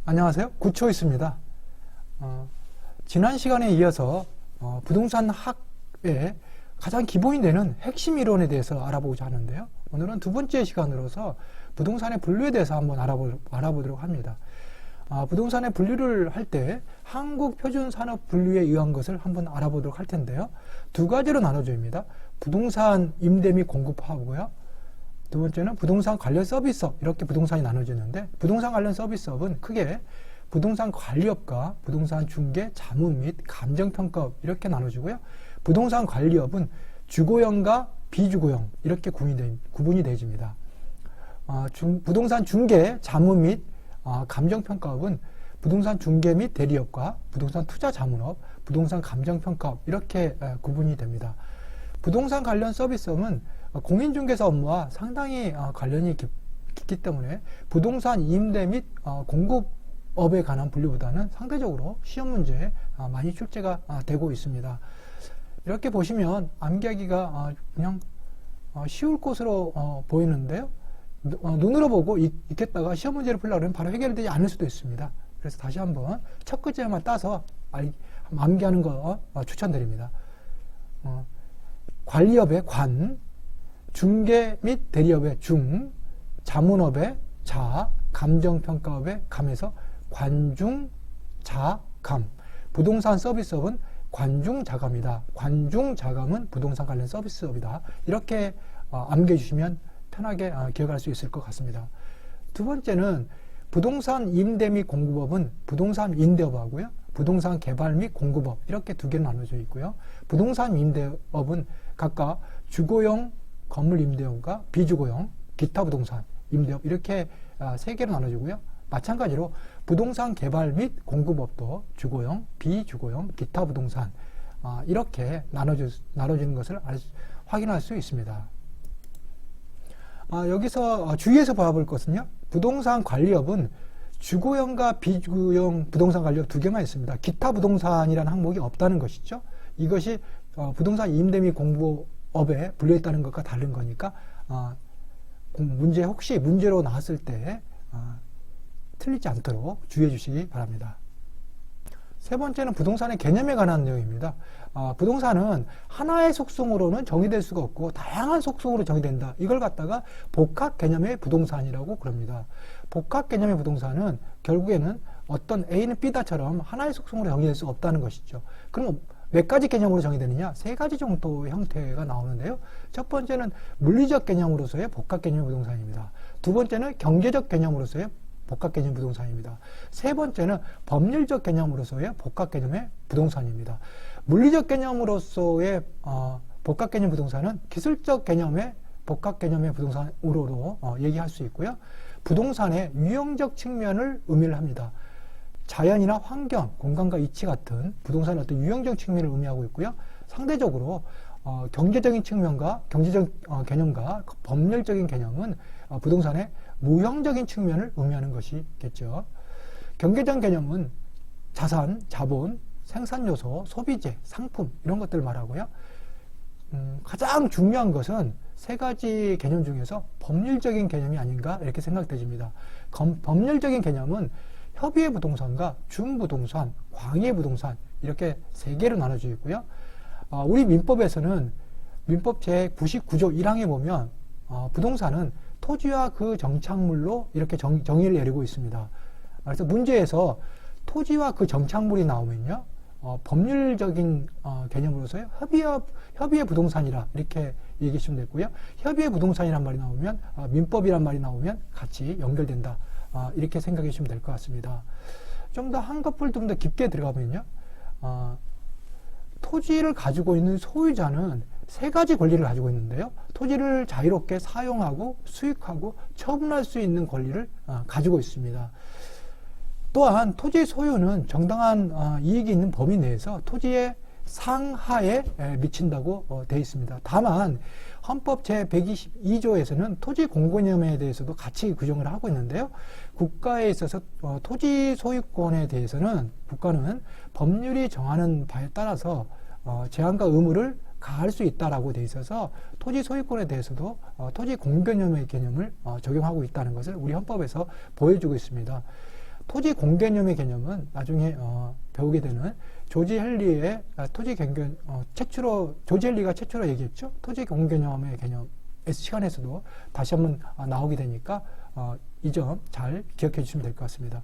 안녕하세요. 구초이스입니다. 지난 시간에 이어서 부동산 학의 가장 기본이 되는 핵심 이론에 대해서 알아보고자 하는데요. 오늘은 두 번째 시간으로서 부동산의 분류에 대해서 한번 알아보도록 합니다. 부동산의 분류를 할 때 한국표준산업 분류에 의한 것을 한번 알아보도록 할 텐데요. 두 가지로 나눠집니다. 부동산 임대 및 공급하고요. 두 번째는 부동산 관련 서비스업, 이렇게 부동산이 나눠지는데, 부동산 관련 서비스업은 크게 부동산 관리업과 부동산 중개, 자문 및 감정평가업 이렇게 나눠지고요. 부동산 관리업은 주거형과 비주거형 이렇게 구분이 되어집니다. 부동산 중개, 자문 및 감정평가업은 부동산 중개 및 대리업과 부동산 투자 자문업, 부동산 감정평가업 이렇게 구분이 됩니다. 부동산 관련 서비스업은 공인중개사 업무와 상당히 관련이 깊기 때문에 부동산 임대 및 공급업에 관한 분류보다는 상대적으로 시험 문제에 많이 출제가 되고 있습니다. 이렇게 보시면 암기하기가 그냥 쉬울 것으로 보이는데요. 눈으로 보고 있겠다가 시험 문제를 풀려고 하면 바로 해결되지 않을 수도 있습니다. 그래서 다시 한번 첫 글자만 따서 암기하는 거 추천드립니다. 관리업의 관, 중개 및 대리업의 중, 자문업의 자, 감정평가업의 감에서 관중, 자, 감. 부동산 서비스업은 관중자감이다. 관중자감은 부동산 관련 서비스업이다. 이렇게 암기해주시면 편하게 기억할 수 있을 것 같습니다. 두 번째는 부동산 임대 및 공급업은 부동산 임대업하고요. 부동산 개발 및 공급업 이렇게 두 개로 나눠져 있고요. 부동산 임대업은 각각 주거용 건물 임대업과 비주거용 기타 부동산 임대업 이렇게 세 개로 나눠지고요. 마찬가지로 부동산 개발 및 공급업도 주거용, 비주거용, 기타 부동산 이렇게 나눠지는 것을 확인할 수 있습니다. 여기서 주의해서 봐볼 것은요. 부동산 관리업은 주거용과 비주거용 부동산 관리업 두 개만 있습니다. 기타 부동산이라는 항목이 없다는 것이죠. 이것이 부동산 임대 및 공급업에 분류했다는 것과 다른 거니까 혹시 문제로 나왔을 때 틀리지 않도록 주의해 주시기 바랍니다. 세 번째는 부동산의 개념에 관한 내용입니다. 부동산은 하나의 속성으로는 정의될 수가 없고 다양한 속성으로 정의된다. 이걸 갖다가 복합 개념의 부동산이라고 그럽니다. 복합 개념의 부동산은 결국에는 어떤 A는 B다처럼 하나의 속성으로 정의될 수 없다는 것이죠. 그럼 몇 가지 개념으로 정의되느냐? 세 가지 정도의 형태가 나오는데요. 첫 번째는 물리적 개념으로서의 복합 개념의 부동산입니다. 두 번째는 경제적 개념으로서의 복합 개념 부동산입니다. 세 번째는 법률적 개념으로서의 복합 개념의 부동산입니다. 물리적 개념으로서의 복합 개념 부동산은 기술적 개념의 복합 개념의 부동산으로 얘기할 수 있고요. 부동산의 유형적 측면을 의미를 합니다. 자연이나 환경, 공간과 이치 같은 부동산의 어떤 유형적 측면을 의미하고 있고요. 상대적으로 경제적인 측면과 경제적 개념과 법률적인 개념은 부동산의 무형적인 측면을 의미하는 것이겠죠. 경제적 개념은 자산, 자본, 생산요소, 소비재, 상품 이런 것들을 말하고요. 가장 중요한 것은 세 가지 개념 중에서 법률적인 개념이 아닌가 이렇게 생각되집니다. 법률적인 개념은 협의의 부동산과 준부동산, 광의의 부동산 이렇게 세 개로 나눠져 있고요. 우리 민법에서는 민법 제99조 1항에 보면 부동산은 토지와 그 정착물로 이렇게 정의를 내리고 있습니다. 그래서 문제에서 토지와 그 정착물이 나오면요, 법률적인 개념으로서요, 협의의 부동산이라 이렇게 얘기하시면 되고요. 협의의 부동산이란 말이 나오면 민법이란 말이 나오면 같이 연결된다. 이렇게 생각해 주시면 될 것 같습니다. 좀 더 한꺼풀 좀 더 깊게 들어가면요, 토지를 가지고 있는 소유자는 세 가지 권리를 가지고 있는데요. 토지를 자유롭게 사용하고 수익하고 처분할 수 있는 권리를 가지고 있습니다. 또한 토지 소유는 정당한 이익이 있는 범위 내에서 토지의 상하에 미친다고 되어 있습니다. 다만 헌법 제122조에서는 토지 공개념에 대해서도 같이 규정을 하고 있는데요. 국가에 있어서 토지 소유권에 대해서는 국가는 법률이 정하는 바에 따라서 제한과 의무를 가할 수 있다라고 되어 있어서 토지 소유권에 대해서도 토지 공개념의 개념을 적용하고 있다는 것을 우리 헌법에서 보여주고 있습니다. 토지 공개념의 개념은 나중에 배우게 되는 조지 헨리의 조지 헨리가 최초로 얘기했죠. 토지 공개념의 개념 시간에서도 다시 한번 나오게 되니까 이 점 잘 기억해 주시면 될 것 같습니다.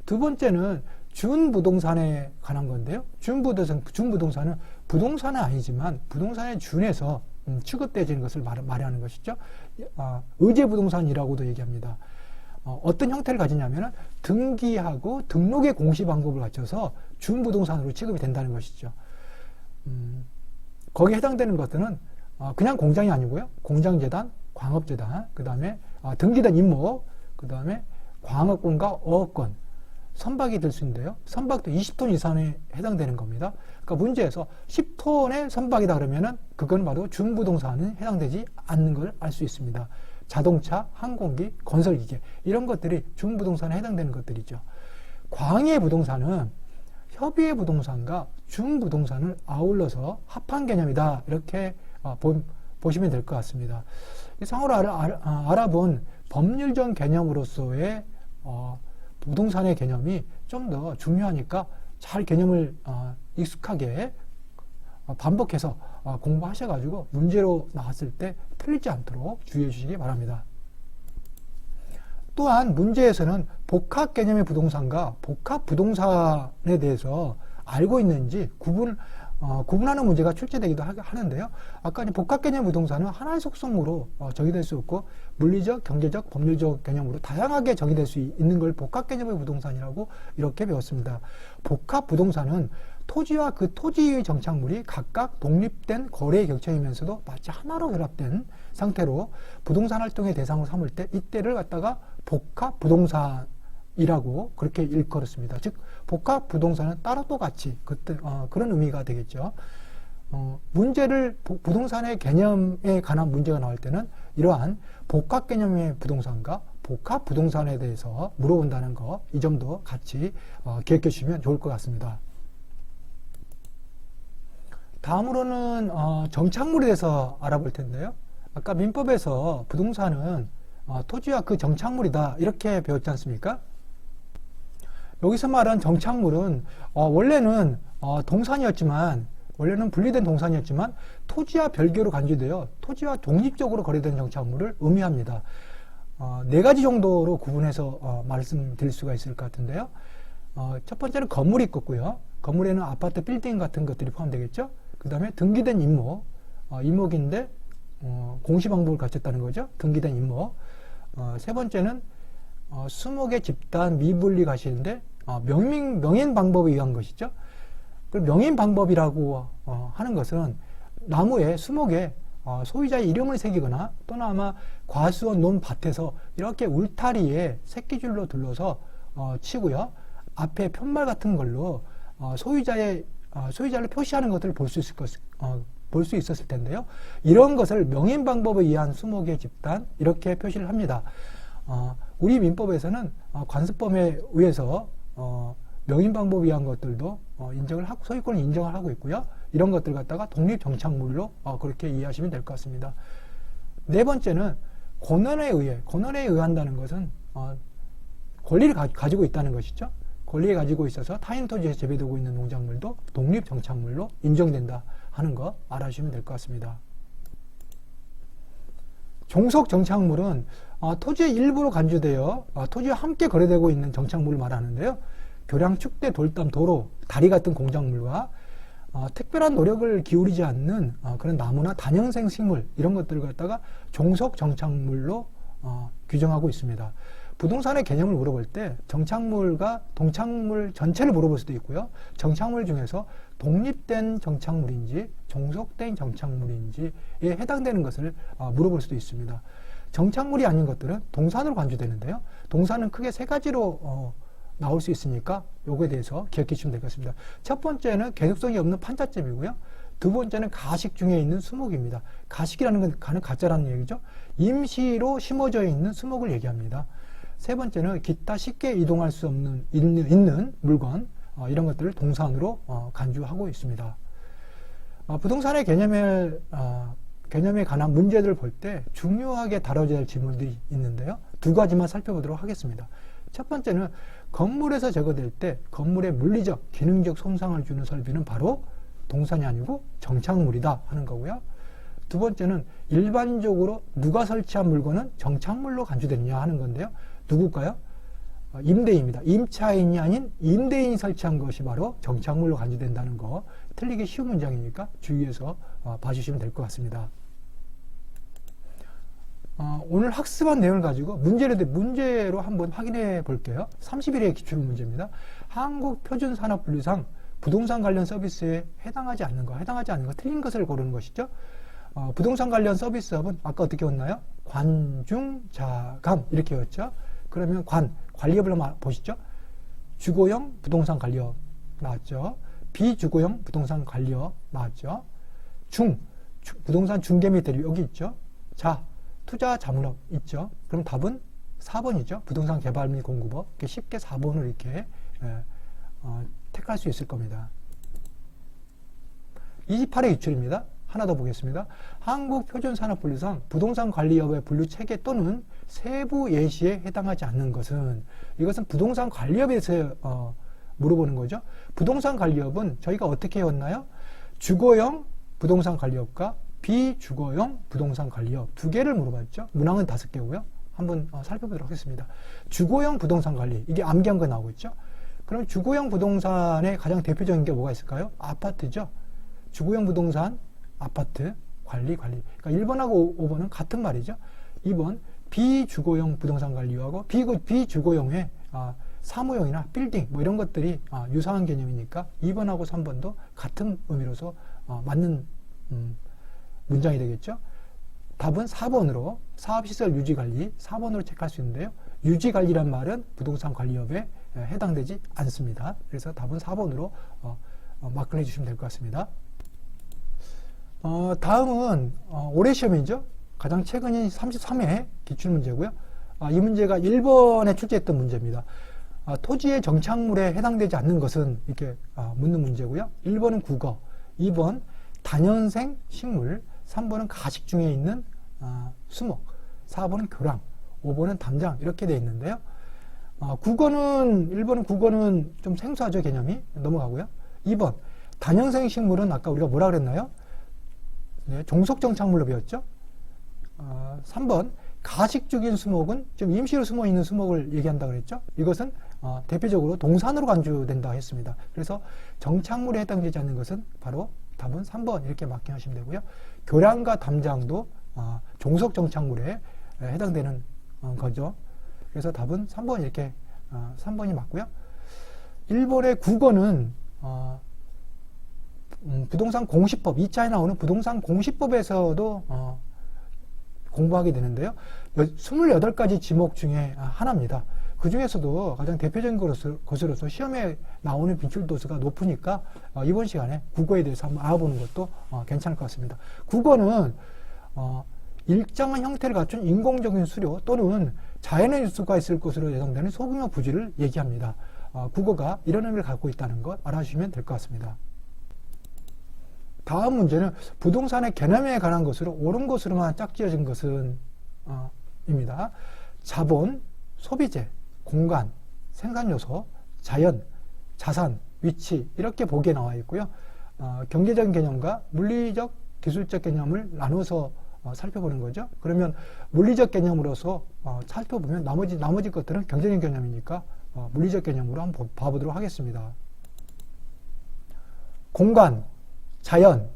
두 번째는 준부동산에 관한 건데요. 준부동산은 부동산은 아니지만 부동산에 준해서 취급되어지는 것을 말하는 것이죠. 의제부동산이라고도 얘기합니다. 어떤 형태를 가지냐면은 등기하고 등록의 공시 방법을 갖춰서 준부동산으로 취급이 된다는 것이죠. 거기에 해당되는 것들은 그냥 공장이 아니고요. 공장재단, 광업재단, 그 다음에 등기된 임목, 그 다음에 광업권과 어업권, 선박이 될 수 있는데요. 선박도 20톤 이상에 해당되는 겁니다. 그러니까 문제에서 10톤의 선박이다 그러면은 그건 바로 준부동산에 해당되지 않는 걸 알 수 있습니다. 자동차, 항공기, 건설기계 이런 것들이 준부동산에 해당되는 것들이죠. 광의의 부동산은 협의의 부동산과 준부동산을 아울러서 합한 개념이다. 이렇게 보시면 될 것 같습니다. 상호로 알아본 법률적 개념으로서의 부동산의 개념이 좀 더 중요하니까 잘 개념을 익숙하게 반복해서 공부하셔가지고 문제로 나왔을 때 틀리지 않도록 주의해 주시기 바랍니다. 또한 문제에서는 복합 개념의 부동산과 복합 부동산에 대해서 알고 있는지 구분하는 문제가 출제되기도 하는데요. 아까 복합 개념 부동산은 하나의 속성으로 정의될 수 없고 물리적, 경제적, 법률적 개념으로 다양하게 정의될 수 있는 걸 복합 개념의 부동산이라고 이렇게 배웠습니다. 복합 부동산은 토지와 그 토지의 정착물이 각각 독립된 거래의 격체이면서도 마치 하나로 결합된 상태로 부동산 활동의 대상으로 삼을 때 이때를 갖다가 복합 부동산이라고 그렇게 일컬었습니다. 즉 복합 부동산은 따로도 같이 그런 의미가 되겠죠. 문제를 부동산의 개념에 관한 문제가 나올 때는 이러한 복합 개념의 부동산과 복합 부동산에 대해서 물어본다는 거, 이 점도 같이 기억해 주시면 좋을 것 같습니다. 다음으로는 정착물에 대해서 알아볼 텐데요. 아까 민법에서 부동산은 토지와 그 정착물이다 이렇게 배웠지 않습니까? 여기서 말한 정착물은 원래는 원래는 분리된 동산이었지만 토지와 별개로 간주되어 토지와 독립적으로 거래되는 정착물을 의미합니다. 네 가지 정도로 구분해서 말씀드릴 수가 있을 것 같은데요. 첫 번째는 건물이 있겠고요. 건물에는 아파트, 빌딩 같은 것들이 포함되겠죠. 그 다음에 등기된 임목, 임목인데 공시방법을 갖췄다는 거죠. 등기된 임목. 세 번째는 수목의 집단 미분리 가시인데 명인 방법에 의한 것이죠. 그 명인 방법이라고 하는 것은 나무에 수목에 소유자의 이름을 새기거나 또는 아마 과수원 논밭에서 이렇게 울타리에 새끼줄로 둘러서 치고요. 앞에 편말 같은 걸로 소유자를 표시하는 것들을 볼 수 있었을 텐데요. 이런 것을 명인 방법에 의한 수목의 집단 이렇게 표시를 합니다. 우리 민법에서는 관습법에 의해서 명인 방법에 의한 것들도 인정을 하고 소유권을 인정을 하고 있고요. 이런 것들 갖다가 독립 정착물로 그렇게 이해하시면 될 것 같습니다. 네 번째는 권한에 의한다는 것은 권리를 가지고 있다는 것이죠. 권리를 가지고 있어서 타인 토지에 재배되고 있는 농작물도 독립 정착물로 인정된다 하는 거 알아주시면 될 것 같습니다. 종속 정착물은 토지의 일부로 간주되어 토지와 함께 거래되고 있는 정착물을 말하는데요. 교량, 축대, 돌담, 도로, 다리 같은 공작물과 특별한 노력을 기울이지 않는 그런 나무나 단형생 식물 이런 것들을 갖다가 종속 정착물로 규정하고 있습니다. 부동산의 개념을 물어볼 때 정착물과 동착물 전체를 물어볼 수도 있고요. 정착물 중에서 독립된 정착물인지 종속된 정착물인지에 해당되는 것을 물어볼 수도 있습니다. 정착물이 아닌 것들은 동산으로 간주되는데요. 동산은 크게 세 가지로 나올 수 있으니까 요거에 대해서 기억해 주시면 되겠습니다. 첫 번째는 계속성이 없는 판자점이고요. 두 번째는 가식 중에 있는 수목입니다. 가식이라는 건 가짜라는 얘기죠. 임시로 심어져 있는 수목을 얘기합니다. 세 번째는 기타 쉽게 이동할 수 없는 있는 물건, 이런 것들을 동산으로 간주하고 있습니다. 부동산의 개념에 관한 문제들을 볼 때 중요하게 다뤄져야 할 질문들이 있는데요. 두 가지만 살펴보도록 하겠습니다. 첫 번째는 건물에서 제거될 때 건물의 물리적, 기능적 손상을 주는 설비는 바로 동산이 아니고 정착물이다 하는 거고요. 두 번째는 일반적으로 누가 설치한 물건은 정착물로 간주되느냐 하는 건데요. 누굴까요? 임대인입니다. 임차인이 아닌 임대인이 설치한 것이 바로 정착물로 간주된다는 거. 틀리기 쉬운 문장이니까 주의해서 봐주시면 될 것 같습니다. 오늘 학습한 내용을 가지고 문제로 한번 확인해 볼게요. 31회 기출문제입니다. 한국표준산업분류상 부동산 관련 서비스에 해당하지 않는 거 틀린 것을 고르는 것이죠. 부동산 관련 서비스업은 아까 어떻게 왔나요? 관중자감 이렇게 왔죠. 그러면 관리업을 한번 보시죠. 주거용 부동산 관리업 나왔죠. 비주거용 부동산 관리업 나왔죠. 부동산 중개 및 대리 여기 있죠. 투자 자문업 있죠. 그럼 답은 4번이죠. 부동산 개발 및 공급업. 이렇게 쉽게 4번을 이렇게 택할 수 있을 겁니다. 28회 기출입니다. 하나 더 보겠습니다. 한국표준산업분류상 부동산 관리업의 분류 체계 또는 세부 예시에 해당하지 않는 것은, 이것은 부동산 관리업에 대해서 물어보는 거죠. 부동산 관리업은 저희가 어떻게 해왔나요? 주거용 부동산 관리업과 비주거용 부동산 관리업 두 개를 물어봤죠. 문항은 5개고요. 한번 살펴보도록 하겠습니다. 주거용 부동산 관리, 이게 암기한 거 나오고 있죠. 그럼 주거용 부동산의 가장 대표적인 게 뭐가 있을까요? 아파트죠. 주거용 부동산, 아파트, 관리. 그러니까 1번하고 5번은 같은 말이죠. 2번 비주거용 부동산 관리하고 비주거용의 사무용이나 빌딩 뭐 이런 것들이 유사한 개념이니까 2번하고 3번도 같은 의미로서 맞는 문장이 되겠죠. 답은 4번으로 사업시설 유지관리 4번으로 체크할 수 있는데요. 유지관리란 말은 부동산 관리업에 해당되지 않습니다. 그래서 답은 4번으로 마크를 해주시면 될 것 같습니다. 다음은 올해 시험이죠. 가장 최근인 33회 기출문제고요. 이 문제가 1번에 출제했던 문제입니다. 토지의 정착물에 해당되지 않는 것은 이렇게 묻는 문제고요. 1번은 국어, 2번 다년생 식물, 3번은 가식 중에 있는 수목, 4번은 교랑, 5번은 담장 이렇게 되어 있는데요. 1번은 국어는 좀 생소하죠. 개념이. 넘어가고요. 2번 다년생 식물은 아까 우리가 뭐라 그랬나요? 네, 종속정착물로 배웠죠. 3번 가식 중인 수목은 좀 임시로 숨어 있는 수목을 얘기한다 그랬죠. 이것은 대표적으로 동산으로 간주된다 했습니다. 그래서 정착물에 해당되지 않는 것은 바로 답은 3번 이렇게 마킹하시면 되고요. 교량과 담장도 종속정착물에 해당되는 거죠. 그래서 답은 3번 이렇게 3번이 맞고요. 1번의 국어는 부동산 공시법 2차에 나오는 부동산 공시법에서도 공부하게 되는데요. 28가지 지목 중에 하나입니다. 그 중에서도 가장 대표적인 것으로서 시험에 나오는 빈출도수가 높으니까 이번 시간에 국어에 대해서 한번 알아보는 것도 괜찮을 것 같습니다. 국어는 일정한 형태를 갖춘 인공적인 수료 또는 자연의 요소가 있을 것으로 예상되는 소규모 부지를 얘기합니다. 국어가 이런 의미를 갖고 있다는 것 알아주시면 될 것 같습니다. 다음 문제는 부동산의 개념에 관한 것으로 옳은 것으로만 짝지어진 것은 입니다. 자본, 소비재, 공간, 생산요소, 자연, 자산, 위치 이렇게 보기에 나와 있고요. 경제적인 개념과 물리적, 기술적 개념을 나눠서 살펴보는 거죠. 그러면 물리적 개념으로서 살펴보면 나머지 것들은 경제적인 개념이니까 물리적 개념으로 한번 봐보도록 하겠습니다. 공간, 자연,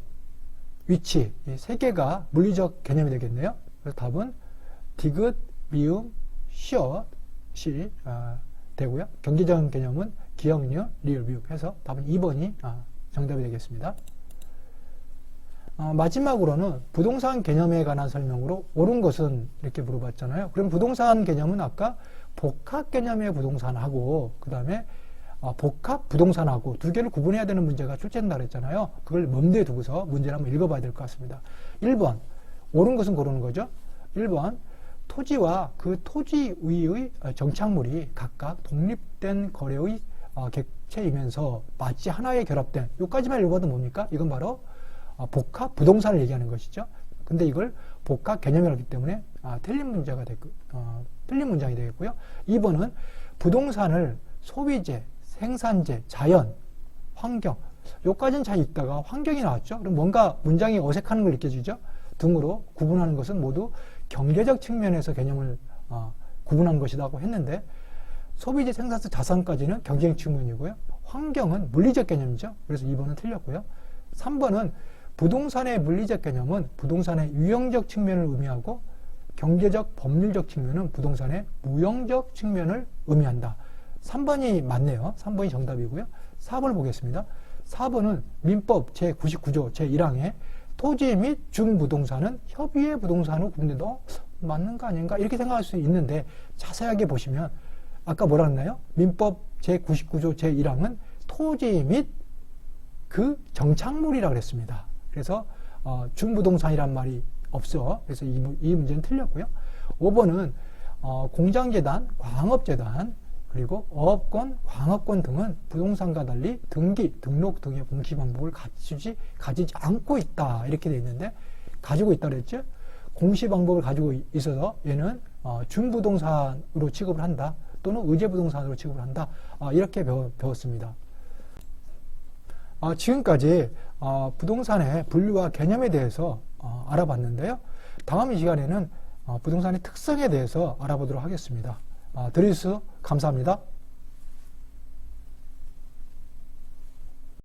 위치 이 세 개가 물리적 개념이 되겠네요. 그래서 답은 디귿, 미음, 시옷, 것이 되고요. 경제적 개념은 기억, 니은, 리을, 미흡 해서 답은 2번이 정답이 되겠습니다. 마지막으로는 부동산 개념에 관한 설명으로 옳은 것은 이렇게 물어봤잖아요. 그럼 부동산 개념은 아까 복합 개념의 부동산하고 그 다음에 복합 부동산하고 두 개를 구분해야 되는 문제가 출제된다 그랬잖아요. 그걸 먼데 두고서 문제를 한번 읽어봐야 될 것 같습니다. 1번 옳은 것은 고르는 거죠. 1번 토지와 그 토지 위의 정착물이 각각 독립된 거래의 객체이면서 마치 하나에 결합된, 여기까지만 읽어봐도 뭡니까? 이건 바로 복합 부동산을 얘기하는 것이죠. 근데 이걸 복합 개념이라기 때문에 틀린 문장이 되겠고요. 2번은 부동산을 소비재, 생산재, 자연, 환경, 여기까지는 잘 읽다가 환경이 나왔죠. 그럼 뭔가 문장이 어색한 걸 느껴지죠. 등으로 구분하는 것은 모두 경제적 측면에서 개념을 구분한 것이라고 했는데, 소비재, 생산재, 자산까지는 경제적 측면이고요. 환경은 물리적 개념이죠. 그래서 2번은 틀렸고요. 3번은 부동산의 물리적 개념은 부동산의 유형적 측면을 의미하고 경제적 법률적 측면은 부동산의 무형적 측면을 의미한다. 3번이 맞네요. 3번이 정답이고요. 4번을 보겠습니다. 4번은 민법 제99조 제1항에 토지 및 중부동산은 협의의 부동산으로 구분된다. 맞는 거 아닌가? 이렇게 생각할 수 있는데 자세하게 보시면 아까 뭐라 했나요? 민법 제99조 제1항은 토지 및 그 정착물이라고 그랬습니다. 그래서 중부동산이란 말이 없어. 그래서 이 문제는 틀렸고요. 5번은 공장재단, 광업재단, 그리고 어업권, 광업권 등은 부동산과 달리 등기, 등록 등의 공시 방법을 가지지 않고 있다. 이렇게 되어 있는데 가지고 있다 그랬죠? 공시 방법을 가지고 있어서 얘는 중부동산으로 취급을 한다. 또는 의제부동산으로 취급을 한다. 이렇게 배웠습니다. 지금까지 부동산의 분류와 개념에 대해서 알아봤는데요. 다음 시간에는 부동산의 특성에 대해서 알아보도록 하겠습니다. 들어주셔서 감사합니다.